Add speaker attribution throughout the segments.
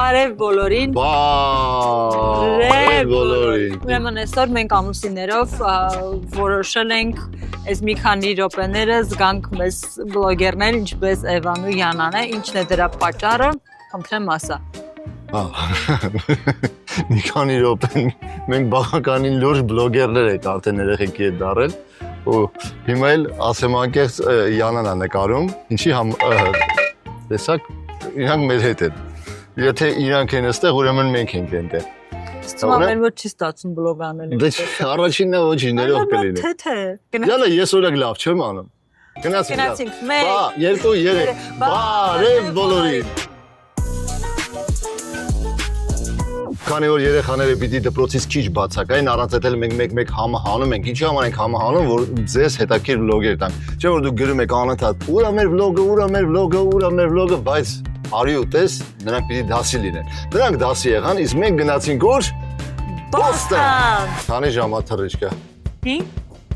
Speaker 1: Բարև բոլորին։
Speaker 2: Բարև բոլորին։
Speaker 1: Ուրեմն այսօր մենք ամուսիններով որոշել ենք այս մի քանի րոպեները զգանք մեզ բլոգերներ, ինչպես Էվան ու Յանան է, ինչն է դրա պատճառը, խնդրեմ ասա։
Speaker 2: Մի քանի րոպե մենք բավականին լուրջ բլոգերներ ենք արդեն երեխեքի հետ դարել ու հիմա էլ ասեմ անկեղծ Յանան է նկարում, ինչի տեսակ իրանք մեր հետ են։ Եթե իրանք են այստեղ, ուրեմն մենք ենք այնտեղ։
Speaker 1: Ստացվում է մեր ոչ չի ստացվում բլոգ անել։
Speaker 2: Դե առաջինն է ոչինչ ներող կլինի։
Speaker 1: Թե։
Speaker 2: Յալա ես օրակ լավ չեմ անում։ Գնացինք։ 1 2 3 բարև բոլորին։ Քանի որ երեխաները պիտի դպրոցից քիչ բացակային, առանց այդ էլ մենք մեկ-մեկ համը հանում ենք։ Ինչի համար ենք համը հանում, որ ձեզ հետաքրքիր վլոգեր տանք։ Չէ՞ որ դուք գրում եք անընդհատ՝ ուրա մեր վլոգը, ուրա մեր վլոգը, ուրա մեր վլոգը, բայց արի ու տես, նրանք պիտի դասի լինեն։ Նրանք դասի եղան, իսկ մենք գնացինք որ Բոստոն։ Քանի ժամ է թռիչքը։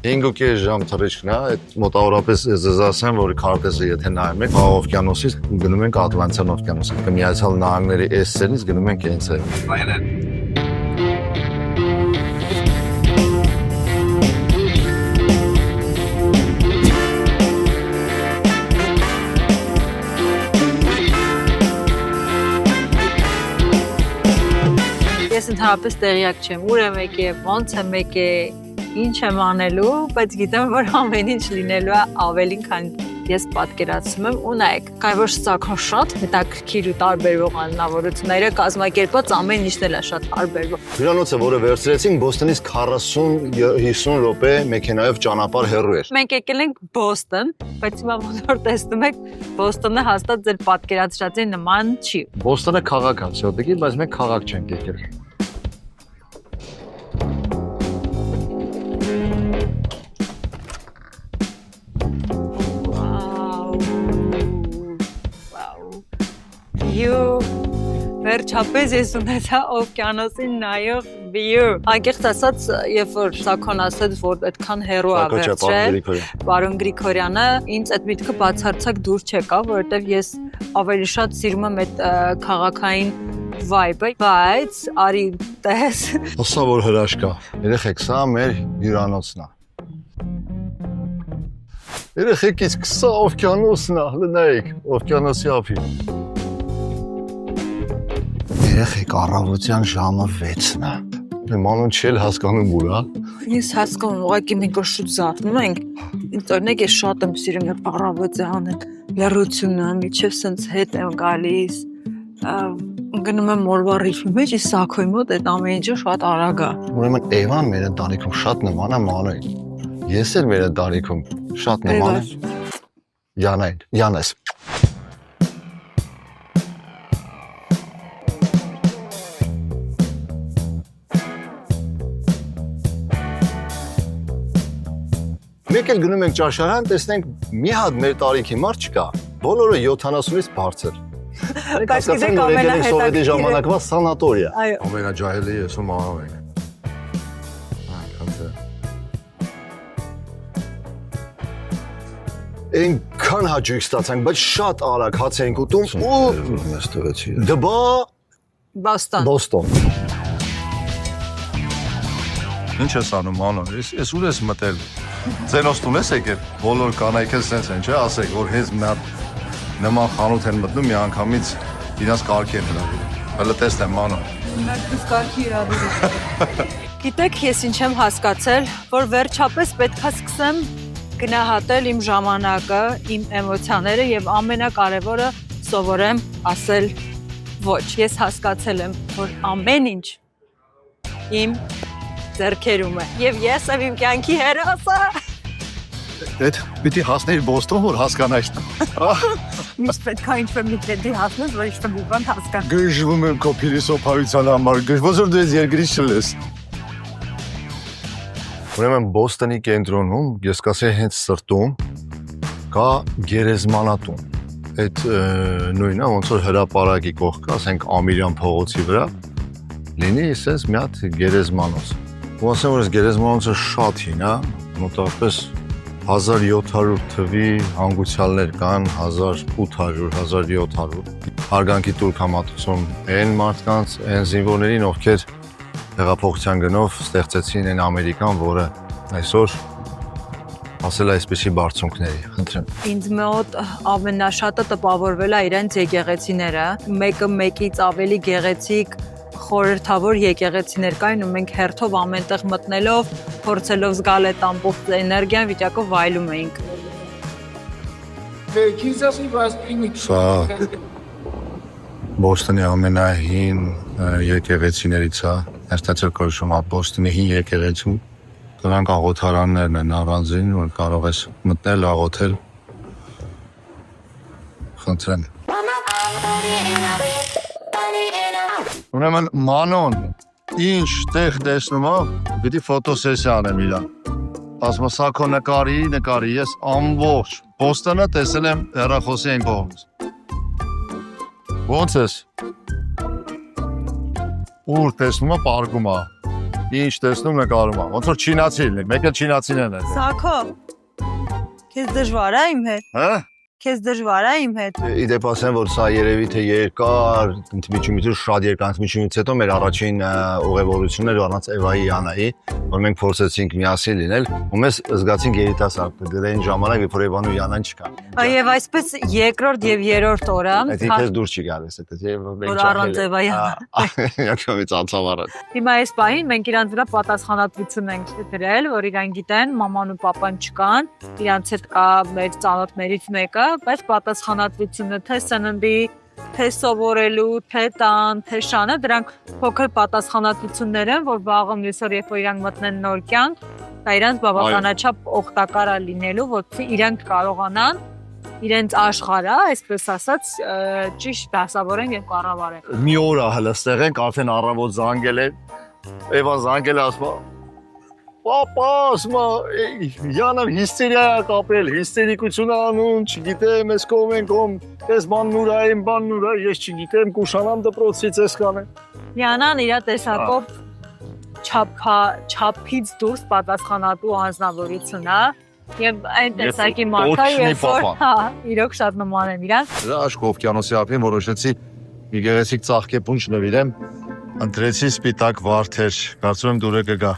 Speaker 2: 5.5 ժամ թռիչքն է, այդ մոտավորապես ես ասեմ, որ քարտեզը եթե նայում եք, օվկիանոսից գնում ենք Ատլանտյան օվկիանոսի, Միացյալ Նահանգների այս ծերից գնում ենք այն ծեր։
Speaker 1: Ես ընդհանրապես տեղյակ չեմ, ուր եմ եկել, ոնց եմ եկել, ինչ եմ անելու, բայց գիտեմ, որ ամեն ինչ լինելու է ավելին, քան ես պատկերացնում եմ, ու նայեք, կայ որ սա շատ հետաքրքիր ու տարբերվող անznավորությունները կազմակերպած ամեն ինչն էլ է շատ տարբերվող։
Speaker 2: Հյուրանոցը, որը վերցրեցինք, Բոստոնից 40-50 րոպե մեքենայով ճանապարհ հեռու էր։
Speaker 1: Մենք եկել ենք Բոստոն, բայց հիմա որ տեսնում եք, Բոստոնը հաստատ ձեր պատկերացրածի նման չի։
Speaker 2: Բոստոնը քաղաք է, ցոտիկի, բայց մենք քաղաք չենք եկել։
Speaker 1: Վերջապես ես ունեցա օվկիանոսին նայող view։ Անկեղծ ասած, երբ որ Սաքոն ասաց, որ այդքան հեռու է վերցրել, պարոն Գրիգորյանը, ինձ այդ միտքը բացարձակ դուր չեկավ, որովհետև ես ավելի շատ սիրում եմ այդ քաղաքային vibe-ը, բայց արի տես։
Speaker 2: Ասա որ հրաշք է։ Երեխեք, սա մեր հյուրանոցն է։ Երեխեք, իսկ սա օվկիանոսն է, նայեք, օվկիանոսի ափին։ Երեխեք, առավոտյան ժամը 6-ն է։ Մանուն չի էլ հասկանում ուր, հա։
Speaker 1: Ես հասկանում, ուղղակի մենք շուտ զարթնում ենք։ Ինձ օրինակ ես շատ եմ սիրում երբ առավոտյան լռությունը, միջև սենց հետ եմ գալիս։ Գնում եմ մորվա ռիթմի մեջ, իսկ Սաքոյի մոտ այդ ամեն ինչը շատ արագ է։
Speaker 2: Ուրեմն Էվան մեր ընտանիքում շատ նման է Մանուին։ Ես էլ մեր ընտանիքում շատ նման եմ Յանային, Յանես։ Մեկ էլ գնում ենք ճաշարան, տեսնենք մի հատ մեր տարիքի մարդ չկա, բոլորը 70-ից բարձր։
Speaker 1: Բայց գիտեք ամենահետաքրքիրը
Speaker 2: Սովետի ժամանակվա սանատորիա։
Speaker 1: Այո։
Speaker 2: Ամենաջահելի ես ու մանով ենք։ Այնքան հաճույք ստացանք, բայց շատ արագ հաց էինք ուտում ու դբա Բոստոն։
Speaker 3: Ինչ ես անում անում, ես ուր ես մտել, ձենոց տուն ես եկել, բոլոր կանայք էլ սենց են, չէ, ասեք, որ հենց մի հատ նման խանութ են մտնում, մի անգամից իրաց կարգի են հրավիրում, հələ տեսնեմ անում։
Speaker 1: Մերքուս կարգի հրավիրում։ Գիտեք, ես ինչ եմ հասկացել, որ վերջապես պետք է սկսեմ գնահատել իմ ժամանակը, իմ էմոցիաները և ամենակարևորը սովորեմ ասել ոչ, ես հասկացել եմ, որ ամեն ինչ իմ ձեռքերում է, և ես եմ իմ կյանքի հերոսը։
Speaker 3: Էդ պիտի հասնեիր Բոստոն, որ հասկանայր։
Speaker 1: Միշտ պետք է ինչ-որ մի դեպի հասնես, որ ինչ-որ մի բան հասկանաս։
Speaker 3: Գժվում եմ քո փիլիսոփայության համար, ոնց որ դու ես երկրից չլես։
Speaker 2: Ուրեմն Բոստոնի կենտրոնում, ես կասեի հենց սրտում, կա գերեզմանատուն։ Այդ նույնը, ոնց որ հրապարակի կողքը, ասենք Ամիրյան փողոցի վրա, լինի ասես մի հատ գերեզմանոց։ Ու ասեմ, որ այս գերեզմանոցը շատ հին է, մոտավորապես 1700 թվի հանգուցյալներ կան, 1800, 1700։ հարգանքի տուր կամատուցում այն մարդկանց, այն զինվորներին, ովքեր հեղափոխության գնով ստեղծեցին այն Ամերիկան, որը այսօր ասել այսպեսի բարձունքների, խնդրեմ։
Speaker 1: Ինձ մոտ ամենաշատը տպավորվել է իրենց եկեղեցիները, մեկը մեկից ավելի գեղեցիկ խորհրդավոր եկեղեցիներ կային ու մենք հերթով ամենտեղ մտնելով, փորձելով զգալ այդ ամբողջ էներգիան վիճակով վայելում էինք։
Speaker 3: Սա Բոստոնի ամենահին եկեղեցիներից է, այստեղ կոչվում է Բոստոնի հին եկեղեցու։ Դրանք աղոթարաններն են առանձին, որ կարող ես մտնել, աղոթել։ Խնդրեմ։ Ուրեմն Մանոն ինչ տեղ տեսնում է, պիտի ֆոտոսեսիա անեմ իրան։ Ասում է սա քո նկարի, ես ամբողջ Բոստոնը տեսել եմ հեռախոսի այն կողմից։ Ոնց ես։ Ուր տեսնում է, պարկում է։ Ինչ տեսնում նկարում է, ոնց որ չինացի լինի, մեկը չինացիներն են։
Speaker 1: Սակո, քեզ դժվար է իմ հետ։
Speaker 2: Հա։
Speaker 1: Քեզ դժվար է իմ հետ։
Speaker 2: Իդեպ ասեմ, որ սա երևի թե երկար ընդմիջումից շատ երկար ընդմիջումից հետո մեր առաջին ուղևորությունն էր առանց Էվայի Յանայի, որ մենք փորձեցինք միասին լինել, ու մեզ զգացինք երիտասարդ դրային ժամանակ, երբ որ Էվան ու Յանան չկան։
Speaker 1: Եվ այսպես երկրորդ եւ երրորդ օրը
Speaker 2: Այդ ինքս դուրս չի գալիս, դա եւ
Speaker 1: որ առանց Էվայի
Speaker 2: Յանից անցավարած։
Speaker 1: Հիմա այս պահին մենք իրանց վրա պատասխանատվություն ենք դրել, որ իրան գիտեն, մաման ու պապան չկան, իրանց հետ կա մեր ծանոթներից մեկը, բայց պատասխանատվությունը թե սննդի, թե սովորելու, թե տան, թե շանը, դրանք փոքր պատասխանատվություններ են, որ վաղը մյուսօր երբ որ իրանք մտնեն նոր կյանք, դա իրանց բավականաչափ օգտակար է լինելու, որպեսզի իրանք կարողանան իրենց աշխարհը, այսպես ասած, ճիշտ դասավորեն եւ կառավարեն։
Speaker 2: Մի օր է հլստեղ ենք, արդեն առավոտ զանգել է, Էվան զանգել է ասում Պապա, ասում Յանան հիստերիա է կապել, հիստերիկություն անում, չգիտեմ, ես կողմ են կողմ, ես բան նուրա, ես չգիտեմ, կուշանամ դպրոցից ես կանեմ։
Speaker 1: Յանան իր տեսակով չափից դուրս պատասխանատու անձնավորություն է եւ այն տեսակի մարդը, երբ որ իրոք շատ նման են իրան։
Speaker 3: Դա Աշկ Օվկիանոսի ափին որոշեցի մի գեղեցիկ ծաղկեպուն շնորհիլեմ, ընտրեցի սպիտակ վարդեր, կարծում եմ դուրը կգա։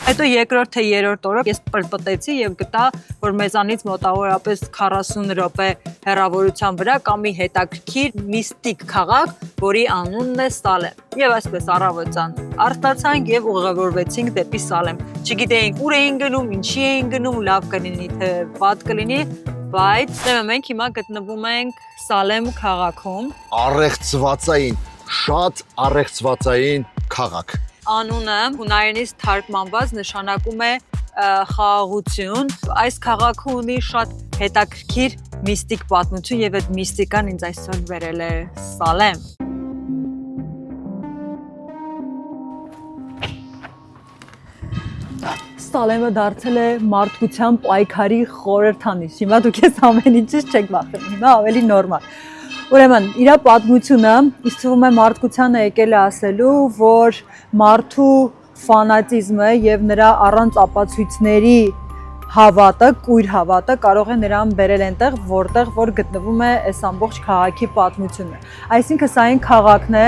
Speaker 1: Հետո երկրորդ թե երրորդ օրը ես պրպտեցի եւ գտա, որ մեզանից մոտավորապես 40 րոպե հեռավորության վրա կա մի հետաքրքիր միստիկ քաղաք, որի անունն է Սալեմ։ Եվ այսպես առավոտյան արտացանք եւ ուղևորվեցինք դեպի Սալեմ։ Չգիտեինք ուր էին գնում, ինչի էին գնում, լավ կլինի թե վատ կլինի, բայց մենք հիմա գտնվում ենք Սալեմ քաղաքում։
Speaker 2: Առեղծվածային, շատ առեղծվածային քաղաք։
Speaker 1: Անունը հունարենից թարգմանված նշանակում է խաղաղություն։ Այս քաղաքը ունի շատ հետաքրքիր միստիկ պատմություն եւ այդ միստիկան ինձ այսօր բերել է Սալեմ։ Սալեմը դարձել է մարդկության պայքարի խորհրդանիշ։ Հիմա դուք ես ամեն ինչից չեք վախենում, հիմա ավելի նորմալ։ Ուրեմն, իր պատմությունը ինձ թվում է մարդկությանը եկել է ասելու, որ մարդու ֆանատիզմը եւ նրա առանց ապացույցների հավատը, կույր հավատը կարող է նրան բերել այնտեղ, որտեղ որ գտնվում է այս ամբողջ քաղաքի պատմությունը։ Այսինքն սա այն քաղաքն է,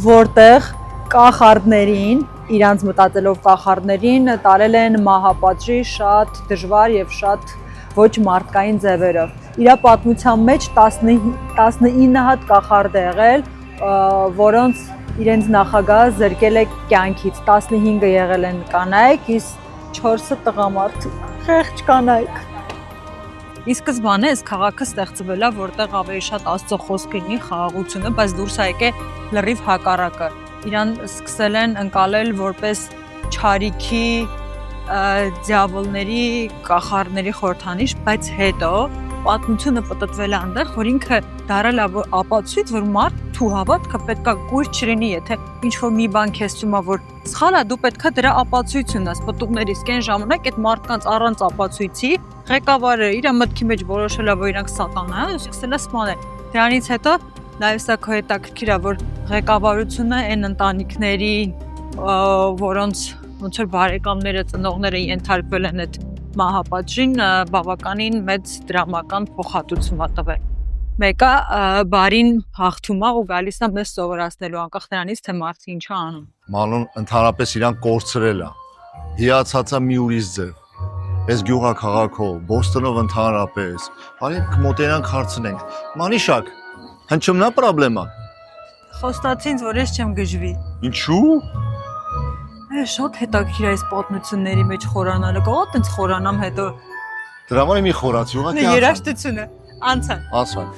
Speaker 1: որտեղ կախարդներին, իրանց մտածելով կախարդներին տարել են մահապատժի շատ դժվար եւ շատ ոչ մարդկային ձևերով։ Իր պատմության մեջ 19 հատ կախարդ է եղել, որոնց իրենց նախագահը զրկել է կյանքից, 15-ը եղել են կանայք, իսկ 4-ը տղամարդ, խեղճ կանայք։ Ի սկզբանե այս քաղաքը ստեղծվել է, որտեղ ավելի շատ Աստծո խոսք լինի, խաղաղությունը, բայց դուրս է եկել լրիվ հակառակը։ Իրան սկսել են ընկալել որպես չարիքի, դիավոլների, կախարդների խորհրդանիշ, բայց հետո պատմությունը պատտվել է այնտեղ, որ ինքը դարել ապացույց, որ մարդ թու հավատքը պետքա գույր չլինի, եթե ինչ որ մի բան քեզ ցույց որ սխալ է, դու պետքա դրա ապացույց ունես։ Պտուղներից կեն ժամանակ այդ մարդկանց առանց ապացույցի ղեկավարը իր մտքի մեջ որոշել է, որ իրանք սատանա է, ու սկսել է սպանել։ Դրանից հետո նաև սա քո հետաքրքիր է, որ ղեկավարությունը այն ընտանիքների, որոնց ոնց որ բարեկամները, ծնողները ենթարկվել են այդ մահապատժին, բավականին մեծ դրամական փոխհատուցում է տվել։ Մեկը բարին հաղթում է ու գալիս է մեզ սովորացնելու անկախ նրանից, թե մարդը ինչ է անում։
Speaker 3: Մանուն ընդհանրապես իրան կորցրել է։ Հիացածա մի ուրիշ ձև։ Այս գյուղաքաղաքով, Բոստոնով ընդհանրապես, արեք մոտենանք հարցնենք։ Մանիշակ, հնչումնա պրոբլեմա։
Speaker 1: Խոստացինց, որ ես չեմ գժվի։
Speaker 3: Ինչու՞։
Speaker 1: Շատ հետաքրքիր է այս պատմությունների մեջ խորանալը, կարող տենց խորանամ հետո։
Speaker 3: Դրա համար մի խորացի ուղղակի
Speaker 1: Երաժշտությունը, անցան։
Speaker 3: Անցան։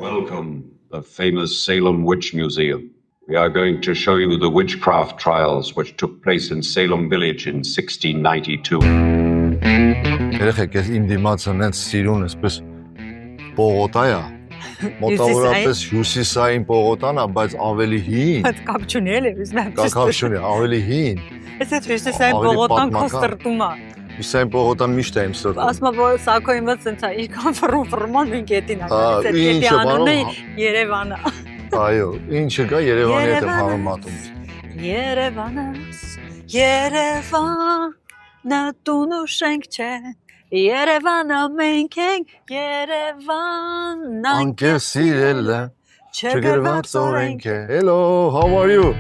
Speaker 4: Welcome, the famous Salem Witch Museum. We are going to show you the witchcraft trials which took place in Salem Village in 1692.
Speaker 3: Երեխեք, ես իմ դիմացը նենց սիրուն էսպես պողոտա է։ Մոտավորապես հյուսիսային պողոտան է, բայց ավելի հին։
Speaker 1: Այդ կապ չունի էլի, ուզում
Speaker 3: Կակավ չունի, ավելի հին։
Speaker 1: Ես այդ հյուսիսային բողոտան քո սրտում է։
Speaker 3: Հյուսիսային պողոտան միշտ է իմ սրտում։
Speaker 1: Ասма որ սակո իմը ցենց է, իրքան ֆռման մի գետին է։ Այդ գետի անունը Երևանը։
Speaker 3: Այո, ինչը կա Երևանի հետ եմ համեմատում։
Speaker 1: Երևանս, Երևան, նա տուն ու շենք չէ։ Երևանը մենք ենք, Երևան,
Speaker 3: Անկեր սիրելը,
Speaker 1: չգրված օրենք է։
Speaker 3: Hello, how are you?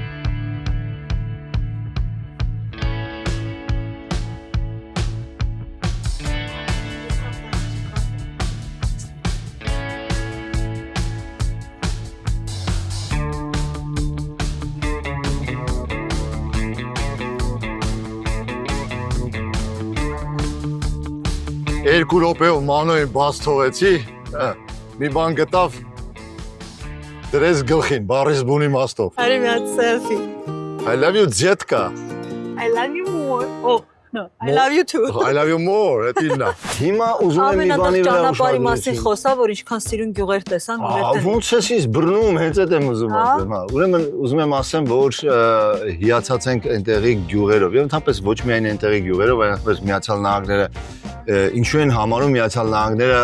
Speaker 3: Երկու րոպեով մանոյին բաց թողեցի, մի բան գտավ, դրեց գլխին, բարիս բունի մաստով։
Speaker 1: Արի մի հատ սելֆի։
Speaker 3: I love you, ձետկա։
Speaker 1: I love you more. Oh, no, I love you too.
Speaker 3: I love you more, էտինա։
Speaker 2: Հիմա ուզում եմ մի բանի վրա
Speaker 1: ճանապարհի մասին խոսա, որ ինչքան սիրուն գյուղեր տեսան, որ
Speaker 2: Ոնց ես ինձ բռնում, հենց այդ եմ ուզում ասեմ, հա։ Ուրեմն ուզում եմ ասեմ, որ հիացած ենք այնտեղի գյուղերով, եւ ընդհանրապես ոչ միայն այնտեղի գյուղերով, այլապես Միացյալ Նահանգները ինչու են համարում Միացյալ Նահանգները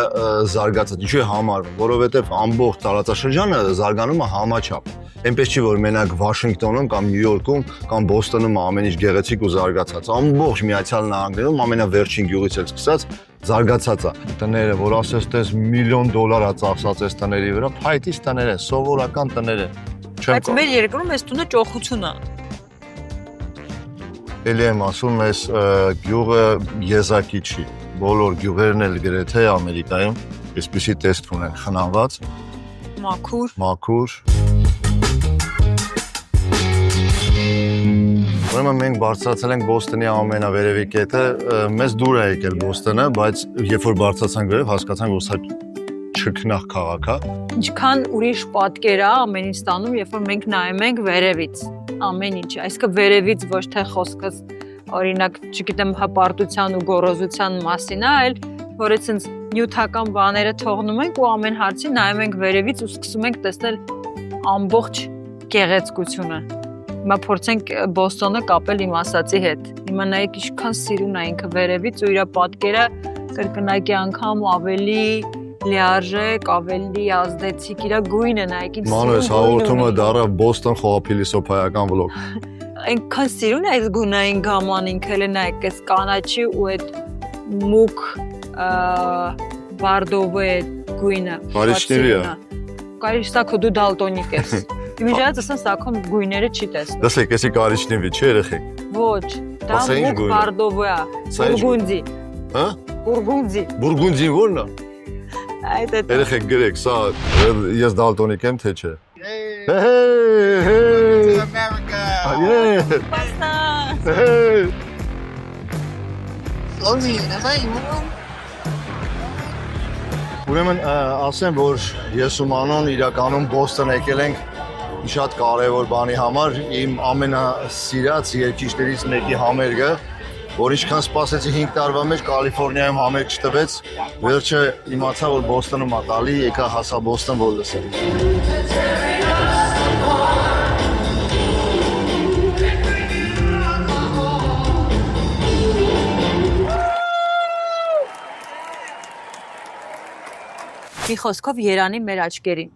Speaker 2: զարգացած, ինչու է համարվում, որովհետև ամբողջ տարածաշրջանը զարգանում է համաչափ։ Այնպես չի, որ մենակ Վաշինգտոնում կամ Նյու Յորքում կամ Բոստոնում ամեն ինչ գեղեցիկ ու զարգացած։ Ամբողջ Միացյալ Նահանգներում ամենավերջին գյուղից էլ սկսած զարգացած է։ Տները, որ ասես տես $1,000,000 է ծախսած այս տների վրա, փայտից տներ են, սովորական տներ են։
Speaker 1: բայց մեր երկրում այս տունը ճոխություն է։
Speaker 3: Էլի եմ ասում, այս գյուղը եզակի չի։ Բոլոր գյուղերն էլ գրեթե Ամերիկայում այսպիսի տեսք ունեն, խնամված, մաքուր։ Ուրեմն մենք բարձրացել ենք Բոստոնի ամենավերևի կետը, մեզ դուր է եկել Բոստոնը, բայց երբ որ բարձրացանք վերև, հասկացանք, որ սա չքնաղ քաղաք է։
Speaker 1: Ինչքան ուրիշ պատկեր է ամեն ինչ ստանում, երբ որ մենք նայում ենք վերևից, ամեն ինչ, այսինքն վերևից ոչ թե խոսքս օրինակ, չգիտեմ, հպարտության ու գոռոզության մասին է, այլ որ այսպես նյութական բաները թողնում ենք ու ամեն հարցի նայում ենք վերևից ու սկսում ենք տեսնել ամբողջ գեղեցկությունը։ Հիմա փորձենք Բոստոնը կապել իմ ասացի հետ։ Հիմա նայեք ինչքան սիրուն է ինքը վերևից ու իր պատկերը կրկնակի անգամ ավելի լիարժեք, ավելի ազդեցիկ, իր գույնը նայեք ինչ։
Speaker 3: Մանու ես հաղորդումը դառավ Բոստոն խոհափիլիսոփայական վլոգ։
Speaker 1: Այնքան սիրուն է այս գունային գաման ինքը էլ նայեք, այս կանաչի ու այդ մուկ բարդովե գույնը։
Speaker 3: Կարիճների է։
Speaker 1: Կարիճսակո դու դալտոնիկ ես։ Իմիջիայից ասեն սակոն գույները չի տեսնում։
Speaker 3: Դասեք, էսի կարիճների չի երեխեք։
Speaker 1: Ոչ, դա մուկ բարդովե է։ Բուրգունդի։
Speaker 3: Հա?
Speaker 1: Բուրգունդի։
Speaker 3: Բուրգունդին ո՞րն է։
Speaker 1: Այդ է։
Speaker 3: Երեխեք գրեք, սա ես դալտոնիկ եմ թե չէ։
Speaker 5: To America.
Speaker 3: Yeah.
Speaker 1: Պաստա։
Speaker 3: Hey.
Speaker 5: Rosie, that's how you move?
Speaker 2: Ուրեմն ասեմ, որ ես ու Մանոն իրականում Բոստոն եկել ենք շատ կարևոր բանի համար, իմ ամենասիրած երկիշներից մեկի համերգը, որ ինչքան սպասեցի 5 տարվա մեջ Կալիֆոռնիայում համերգ չտվեց, վերջը իմացա, որ Բոստոնում ա տալի, եկա հասա Բոստոն, որ լսեմ։
Speaker 1: Մի խոսքով Երանի մեր աչքերին։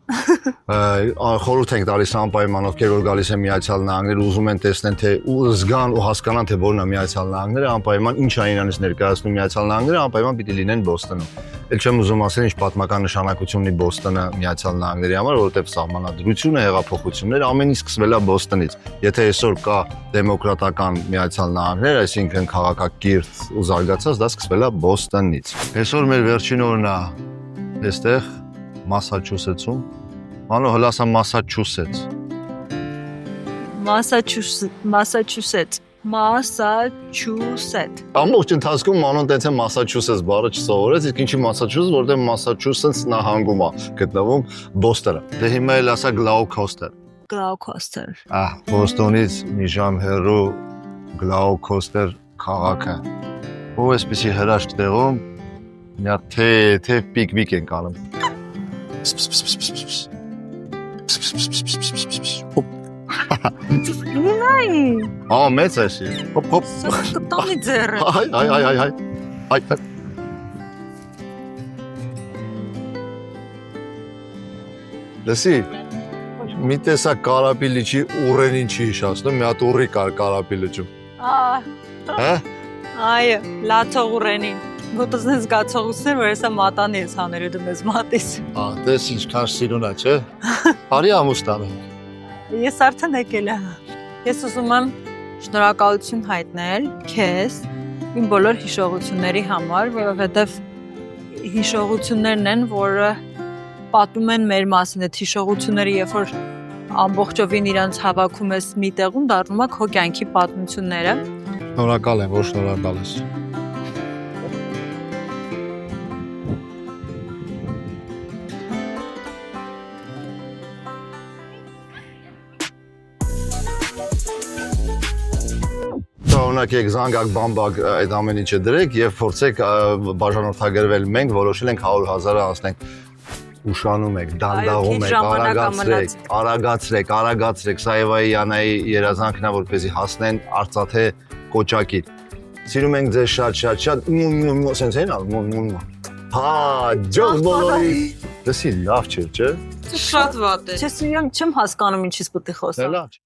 Speaker 2: Խորհուրդ ենք տալիս անպայման, ովքեր որ գալիս են Միացյալ Նահանգներ, ուզում են տեսնեն թե ու զգան ու հասկանան թե որն է Միացյալ Նահանգները, անպայման ինչ այն իրանից ներկայացնում Միացյալ Նահանգները, անպայման պիտի լինեն Բոստոնում։ Էլ չեմ ուզում ասել ինչ պատմական նշանակություն ունի Բոստոնը Միացյալ Նահանգների համար, որովհետև սահմանադրությունը, հեղափոխությունները ամեն ինչ սկսվել է Բոստոնից։ Եթե այսօր կա դեմոկրատական Միացյալ Նահանգներ, այսինքն քաղաքակիրթ ու զարգացած, դա սկսվել է Բոստոնից։ Այսօր մեր վերջին օրն է այստեղ Մասաչուսեթսում։ Մանո հլասա Մասաչուսեթս։
Speaker 1: Մասաչուսեթ։
Speaker 2: Ամբողջ ընթացքում Մանոն տենց է Մասաչուսեթս բառը չսովորեց, իսկ ինչի Մասաչուսեթս, որտեղ Մասաչուսեթս նահանգում է գտնվում Բոստոնը։ Դե հիմա էլ ասա Գլաուքոստեր։
Speaker 1: Գլաուքոստեր։
Speaker 2: Բոստոնից մի ժամ հեռու Գլաուքոստեր քաղաքը։ Ո՞վ էսպիսի հրաշք տեղում Նա թե պիկ-պիկ են կանում։
Speaker 1: Նայ։
Speaker 2: Մեծ է շի։ Հոպ։
Speaker 1: Կտամի ձեռը։
Speaker 2: Այ։ Լսի, մի տեսակ կարապի լիճի ուռենին չի հիշացնում, մի հատ ուռի կար կարապի լճում։ Հա?
Speaker 1: Այո, լացողուրենին։ Գոտս ես զգացողություններ, որ հեսա մատանի ես հաները դու մեզ մատիս։
Speaker 2: Տես ինչքան սիրուն է, չէ։ Արի ամուստանը։
Speaker 1: Ես արդեն եկել եմ։ Ես ուզում եմ շնորհակալություն հայտնել քեզ իմ բոլոր հիշողությունների համար, որովհետև հիշողություններն են, որը պատմում են մեր մասին, այդ հիշողությունները, երբ որ ամբողջովին իրանց հավաքում ես մի տեղում, դառնում է քո կյանքի պատմությունները։
Speaker 2: Շնորհակալ եմ, որ շնորհակալ ես։ Շարունակ եք զանգակ բամբակ այդ ամեն ինչը դրեք եւ փորձեք բաժանորդագրվել։ Մենք որոշել ենք 100,000-ը անցնենք։ Ուշանում եք, դանդաղում եք, արագացրեք, Սայվայի Յանայի երազանքն է, որպեսզի հասնեն Արցաթե կոճակի։ Սիրում ենք ձեզ շատ, սենց են ալ, հա, ջոս բոլորի։ Դեսի լավ չէ, չէ։
Speaker 1: Շատ վատ է։ Չեմ հասկանում ինչից պետք է խոսամ։
Speaker 2: Լավ։